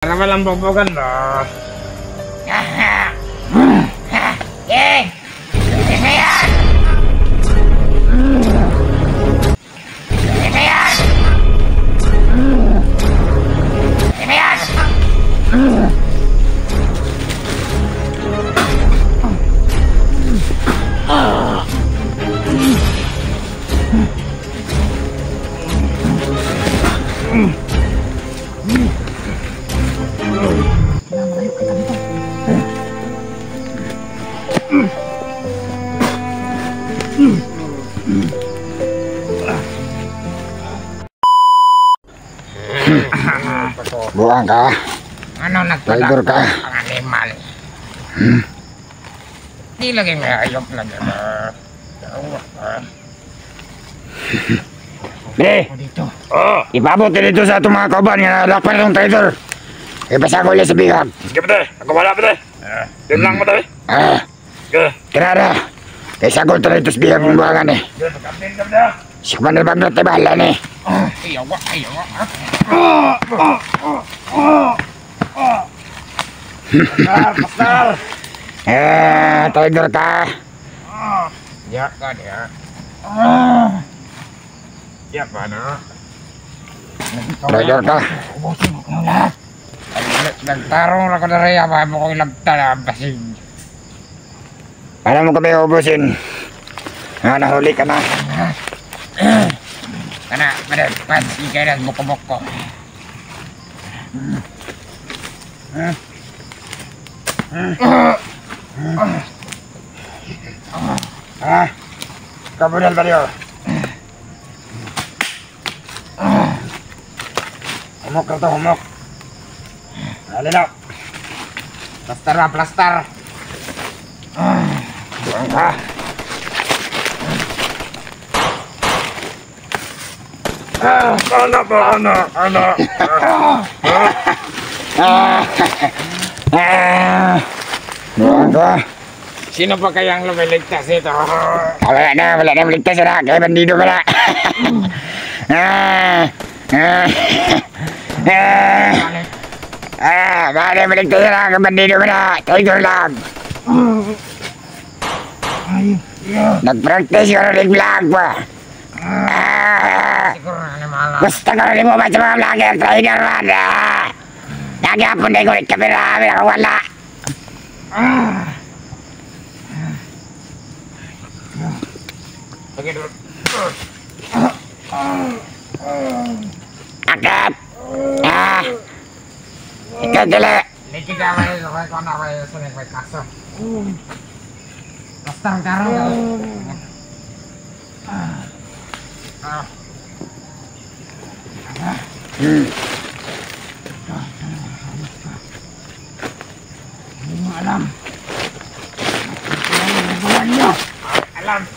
Karena malam bobogan loh. Buang ka? Ano Tiger ka? Ang animal. Di lagi may ayok lagi ba? Bre, Dito. ipabot dito sa itong mga kauban nga lakpan itong tiger. Ipasako ulit sa bihag. Sige pate, ako wala pate. Doon lang pate. Sige. Kinara, isagol ito dito sa bihag ng buwangan eh. Sige, pagkapin ka pate. Sikman na bang natin bahala eh. Ayaw. Pasal. Tiger ka. Ya ka dia. Ya paano? Tiger ka. Ubusin mo kung lahat. Nagtarong lang ko na rin apa mo kong ilagtalabasig. Paano mo kami ubusin? Nahuli ka na. Kana, madagpas, ikay na buko-buko. Kabunan ba niyo? Humok ka ito, humok. Halina. Plastar lah, plastar. Buang ka. Anak ba, anak. Buang ka. Sino pa kayang lumiligtas ito? Wala na maligtas na. Kaya bandido ka na. Wala maligtas na. Kaya bandido ka na. Tiger lang. Nag-practice ka na rig-vlog pa. Siguro na animal. Gusto ko rin mo ba sa mga vlogger? Tiger man. Nagyapon na yung ulit kamera. Wala. Sige dulu. Akap. Ikaw dali. Niki gawai gawai ko na way sa may kaso. Plastar karo.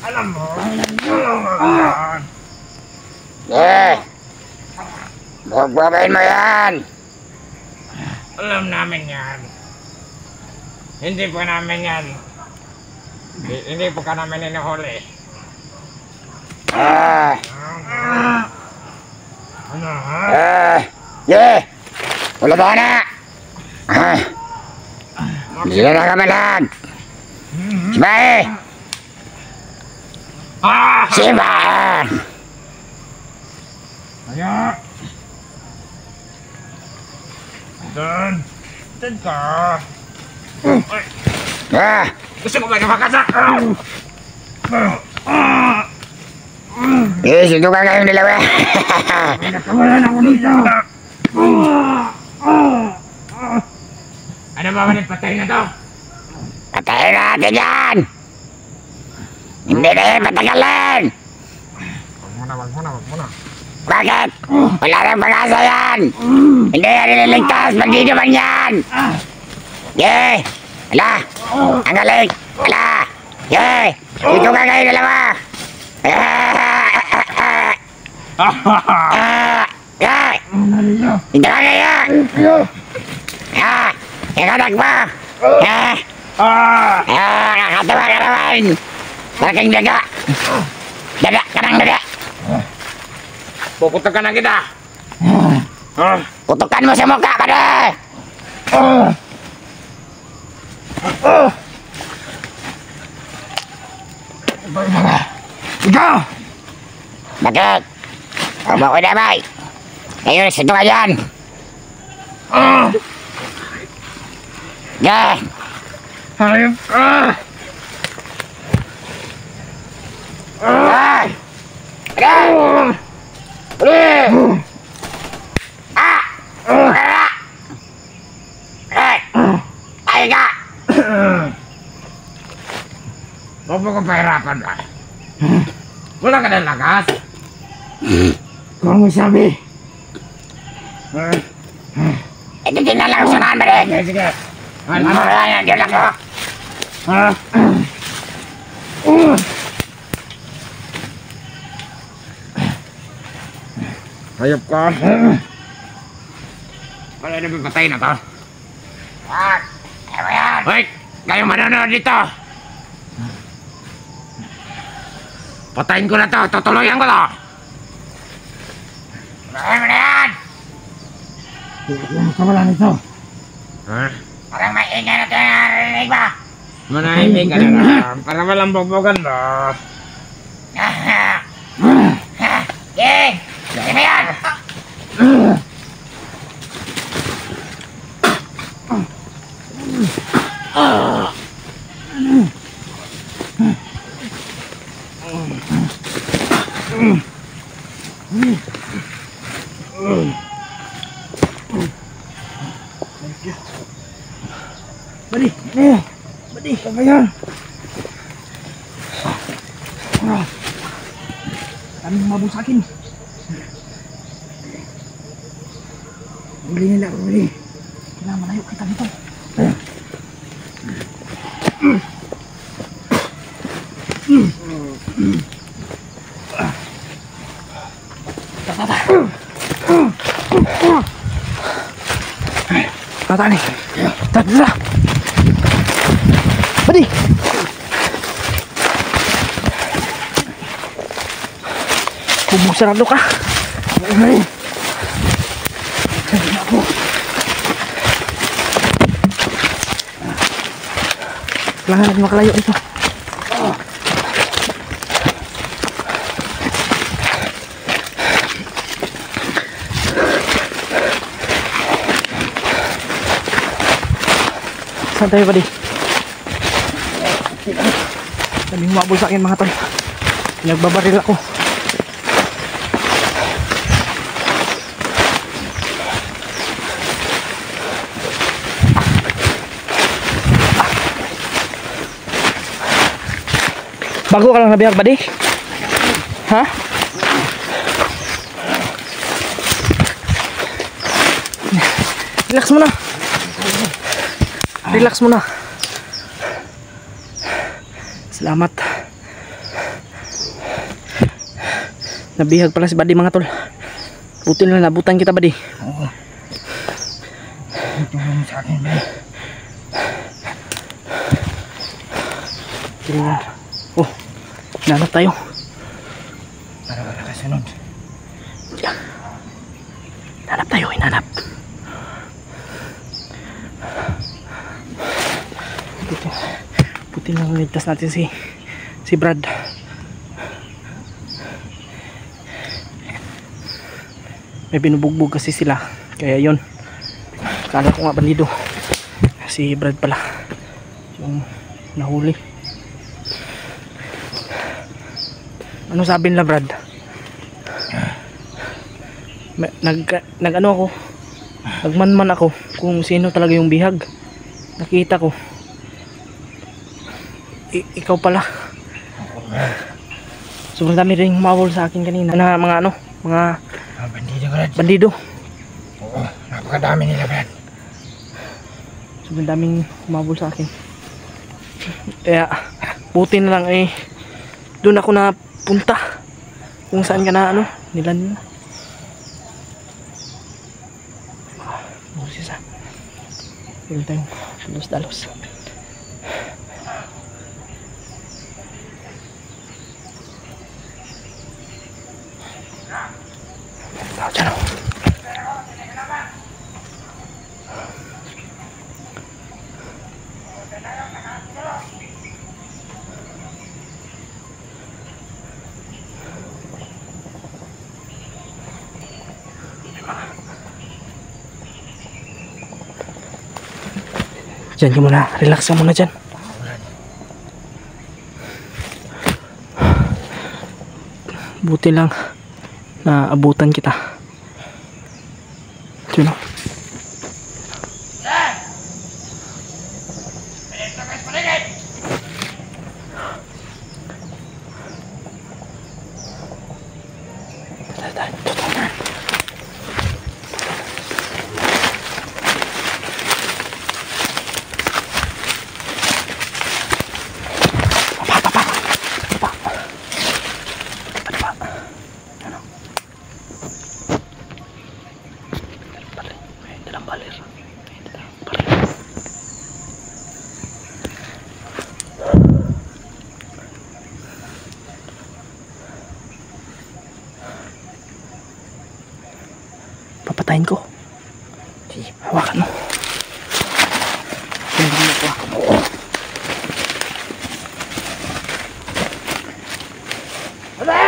Alam mo. Magbabayin mo yan. Alam namin yan. Hindi pa namin yan. Hindi pa ka namin inuhuli. Ano ha? Wala ba na? Hindi na nakamalag. Sibae! Siba! Ayo. Dan ka. Gusto mo ba na makasa? Sundukan kayong dalawa. Nakawalan ako dito. Ano ba man patay na to? Patayin natin yan! Hindi na yan patagalan! Wag muna. Bakit? Wala nang pag-asa yan! Hindi yan nililigtas! Bandido man yan! Ala! Ang galing! Ala! Dito ka kayo dalawa! Dito ka kayo! Ikanak mo! Kakatawa ka naman! Malaking daga! Daga! Kanang daga! Puputukan na kita. Putukan mo sa mukha, pare! Ikaw! Bakit? Huwag mo ko damay. Ngayon, sito ka dyan. Yan. Hayop ka! Ay! Ano? Ay ka! Huwag mo kong pahirapan ba? Wala ka ng lakas? Kung mo sabi. Ito din na lang usahan ba rin? Sige. Ano yan? Diyan lang ko. Hayop ka. Wala na bang patay na to? Wag! Ano yan? Hoy! Kayong manonood dito! Patayin ko na to! Tutuloyan ko to! Ano mo na yan? Yung kamala nito. Ha? Parang may ingay na tayo narinig ba? Manahimik ka na lang. Para walang bobogan mo. King! Sige mo yan! Badi! Badi! Apa yan? Kami mabuk sa akin. Huli nila, huli. Kailangan malayo kita dito. Tata nih. Tata. Badi. Hubog sarado ka. Kailangan natin makalayo ito. Saan tayo ba di? Daming mabul sa akin mga tol. Nagbabaril ako. Bago ka lang nabihag ba di? Ha? Relax muna. Relax muna. Salamat. Nabihag pala si Buddy mga tol. Buti na nabutan kita Buddy. Oo. Tulong sa akin, Buddy. Oh, nanap tayo. Para wala kasunod. Nanap tayo, hinanap. Buti na ligtas natin si Brad. May binubugbog kasi sila. Kaya yun. Kala ko nga bandido. Si Brad pala. Yung nahuli. Ano sabi nila Brad? Nag-ano ako. Nagmanman ako kung sino talaga yung bihag. Nakita ko. Ikaw pala. Sobrang dami rin humawol sa akin kanina. Na mga ano, mga Bandido, Brad. bandido. Oo, napakadami nila, Brad. Sobrang daming humawol sa akin. Kaya buti na lang eh doon ako napunta. Kung saan ka na ano, nilan. Busis ah. Meron tayong dalos-dalos. Diyan o. Diyan ka muna. Relax ka muna dyan. Buti lang na abutan kita. Diyan o. Papatayin ko. Sige, hawakan mo. Hindi mo ko ako. Wala!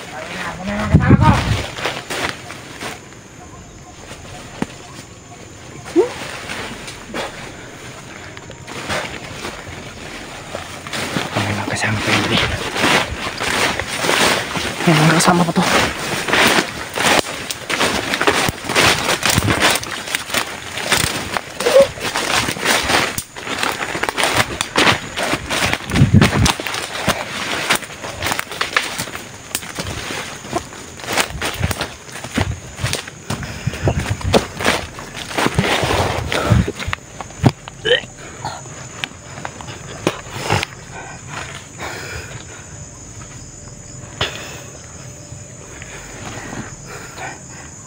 Sabi na ako na yung kasama ko! May mga kasama ko hindi. May mga kasama pa to.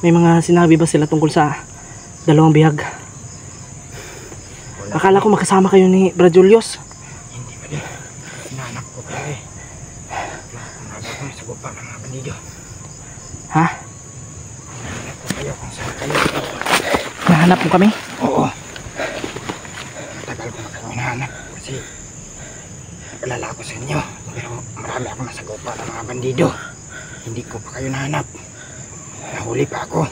May mga sinabi ba sila tungkol sa dalawang bihag? Akala ko magkasama kayo ni Brad Julius. Hindi ba din? Hinahanap ko kayo eh. Hinahanap ko sa gupa ng mga bandido. Ha? Hinahanap ko kayo kung saan kayo. Nahanap mo kami? Oo. Matagal ko na kayo hinahanap kasi naalala ko sa inyo. Pero marami akong nasa gupa ng mga bandido. Hindi ko pa kayo nahanap. Nahuli pa ako.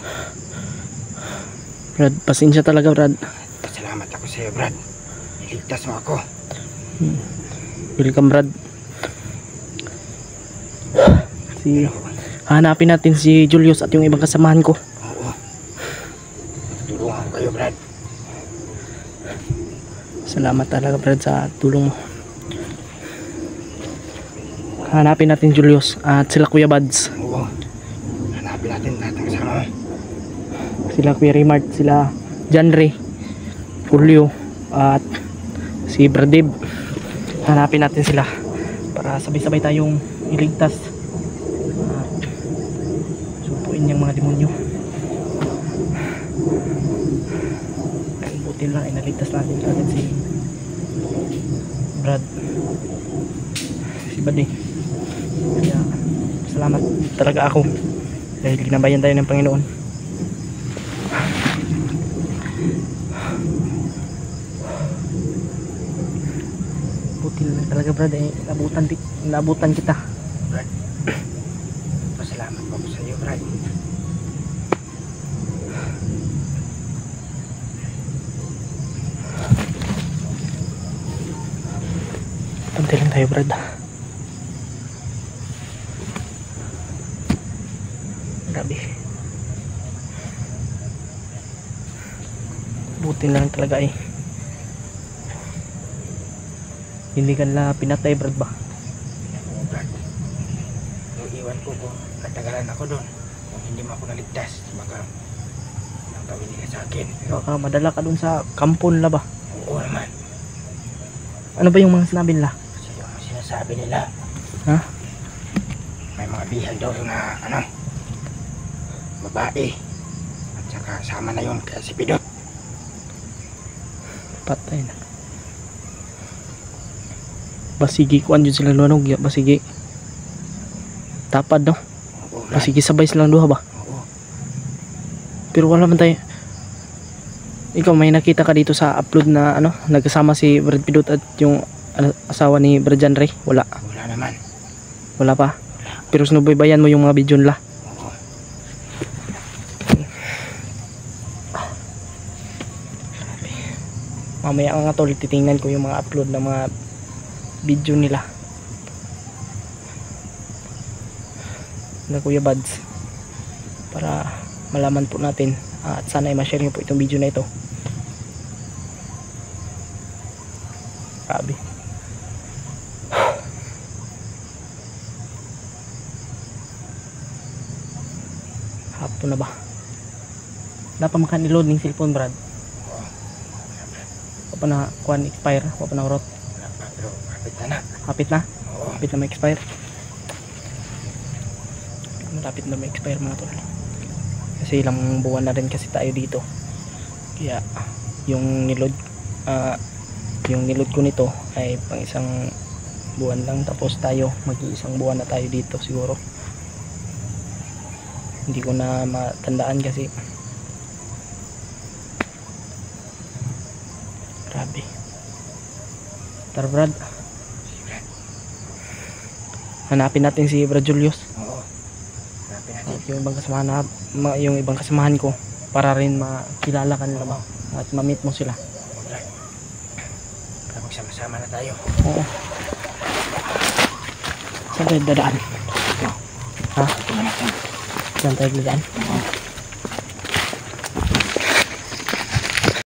Brad, pasensya talaga Brad. Pasalamat ako sa iyo, Brad. Niligtas mo ako. Welcome Brad. Hanapin natin si Julius at yung ibang kasamahan ko. Oo. Tulungan ko kayo, Brad. Salamat talaga Brad sa tulong mo. Hanapin natin Julius at sila Kuya Buds. Oo. Hanapin natin lahat ng kasama mo. Sila Kuya Raymart, sila John Ray, Julio at si Brad Dave. Hanapin natin sila para sabay-sabay tayong iligtas at supuin yung mga demonyo. Buti lang ay naligtas natin si Brad, si Buddy. Kaya salamat talaga ako dahil ginabayan tayo ng Panginoon. Buti lang talaga Brad eh, nabutan kita. Brad, pasalamat po ako sa iyo, Brad. Pantay lang tayo Brad. Grabe. Buti lang talaga eh. Hindi ka na pinatay Brad ba? Oo, Brad. Yung iwan ko kung natagalan ako doon. Kung hindi mo ako naligtas, baka ang gawin nila sa akin. Pero Baka madala ka dun sa kampon la ba? oo naman. Ano ba yung mga sinabi nila? Kasi yung sinasabi nila, Ha? may mga bihag daw na babae. At saka sama na yun kaya si Pidot. Patay na. Basigi kuan yun sila luanog ya, basigi. Tapad no? Oo, Brad. Basigi sabay silang duha ba? Oo. Pero wala man tayo. Ikaw may nakita ka dito sa upload na ano, nagkasama si Brad Pidot at yung asawa ni Brad John Ray? Wala. Wala naman. Wala pa. Pero sinubaybayan mo yung mga video nila. Oo. Grabe. mamaya nga tol, titingnan ko yung mga upload ng mga video nila na Kuya Buds para malaman po natin, at sana ay ma-share nyo po itong video na ito. Grabe. Hapon na ba? Napamakan ni load ng cellphone, Brad. Wapa na kuan expire, wapa na urot. Wala pa, pero kapit na na. Hapit na? Oo. Hapit na ma-expire. Malapit na ma-expire mga tol. Kasi ilang buwan na rin kasi tayo dito. Kaya yung nilod ko nito ay pang isang buwan lang, tapos tayo mag-iisang buwan na tayo dito siguro. Hindi ko na matandaan kasi grabe. Tara Brad, hanapin natin si Brad Julius Oo. Hanapin natin. at yung ibang kasamahan yung ibang kasamahan ko para rin makilala ka nila ba at ma-meet mo sila. Para magsama-sama na tayo. Oo. Saan tayo dadaan? Ha? Tingnan natin. Saan tayo dadaan? Oo.